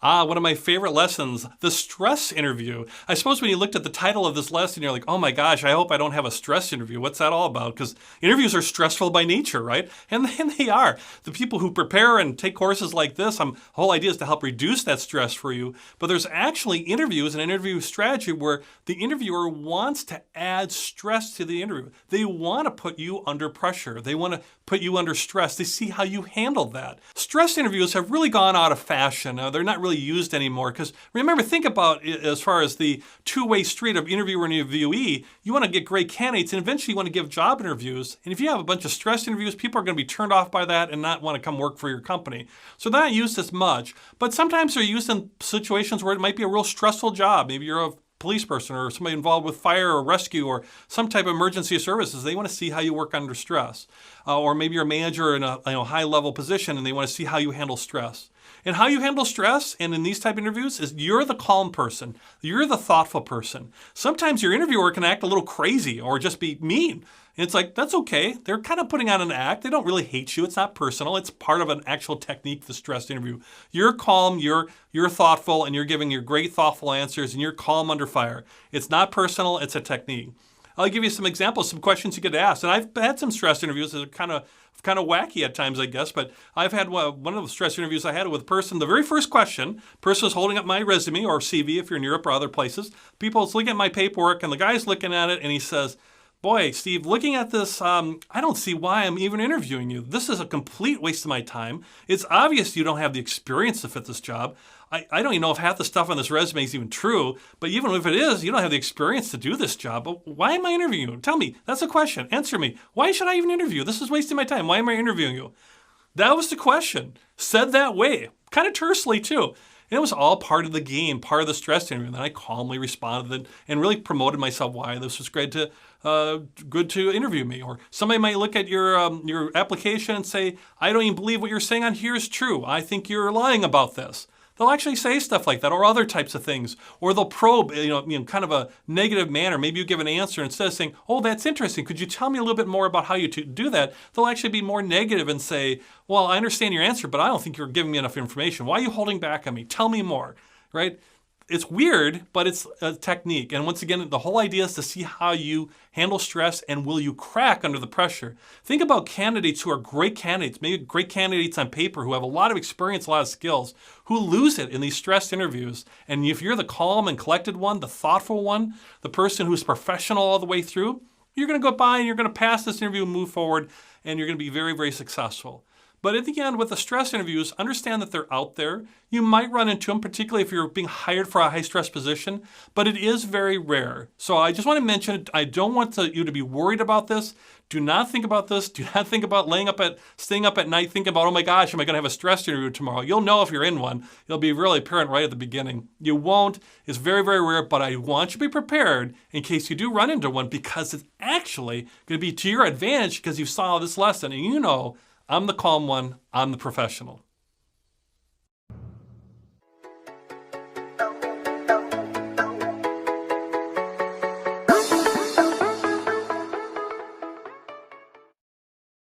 One of my favorite lessons, the stress interview. I suppose when you looked at the title of this lesson, you're like, oh my gosh, I hope I don't have a stress interview. What's that all about? Because interviews are stressful by nature, right? And they are. The people who prepare and take courses like this, the whole idea is to help reduce that stress for you. But there's actually interviews and interview strategy where the interviewer wants to add stress to the interview. They want to put you under pressure. They want to put you under stress. They see how you handle that. Stress interviews have really gone out of fashion. They're not really used anymore because remember, think about it as far as the two-way street of interviewer and interviewee. You want to get great candidates and eventually you want to give job interviews. And if you have a bunch of stress interviews, people are going to be turned off by that and not want to come work for your company. So they're not used as much, but sometimes they're used in situations where it might be a real stressful job. Maybe you're a police person or somebody involved with fire or rescue or some type of emergency services. They want to see how you work under stress. Or maybe you're a manager in a high-level position and they want to see how you handle stress. And how you handle stress and in these type of interviews is you're the calm person. You're the thoughtful person. Sometimes your interviewer can act a little crazy or just be mean. And it's like, that's okay. They're kind of putting on an act. They don't really hate you. It's not personal. It's part of an actual technique, the stress interview. You're calm, you're thoughtful, and you're giving your great thoughtful answers, and you're calm under fire. It's not personal. It's a technique. I'll give you some examples, some questions you could ask. And I've had some stress interviews that are kind of wacky at times, I guess. But I've had one of the stress interviews I had with a person. The very first question, person was holding up my resume or CV if you're in Europe or other places. People was looking at my paperwork, and the guy's looking at it, and he says, boy, Steve, looking at this, I don't see why I'm even interviewing you. This is a complete waste of my time. It's obvious you don't have the experience to fit this job. I don't even know if half the stuff on this resume is even true, but even if it is, you don't have the experience to do this job. But why am I interviewing you? Tell me. That's a question. Answer me. Why should I even interview you? This is wasting my time. Why am I interviewing you? That was the question. Said that way. Kind of tersely, too. And it was all part of the game, part of the stress interview. And then I calmly responded and really promoted myself why this was good to interview me. Or somebody might look at your application and say, I don't even believe what you're saying on here is true. I think you're lying about this. They'll actually say stuff like that or other types of things. Or they'll probe, kind of a negative manner. Maybe you give an answer instead of saying, oh, that's interesting. Could you tell me a little bit more about how you do that? They'll actually be more negative and say, well, I understand your answer, but I don't think you're giving me enough information. Why are you holding back on me? Tell me more, right? It's weird, but it's a technique. And once again, the whole idea is to see how you handle stress and will you crack under the pressure. Think about candidates who are great candidates, maybe great candidates on paper who have a lot of experience, a lot of skills, who lose it in these stress interviews. And if you're the calm and collected one, the thoughtful one, the person who's professional all the way through, you're going to go by and you're going to pass this interview and move forward, and you're going to be very, very successful. But at the end, with the stress interviews, understand that they're out there. You might run into them, particularly if you're being hired for a high-stress position, but it is very rare. So I just want to mention it. I don't want you to be worried about this. Do not think about this. Do not think about staying up at night thinking about, oh my gosh, am I going to have a stress interview tomorrow? You'll know if you're in one. It'll be really apparent right at the beginning. You won't. It's very, very rare, but I want you to be prepared in case you do run into one because it's actually going to be to your advantage because you saw this lesson and you know I'm the calm one, I'm the professional.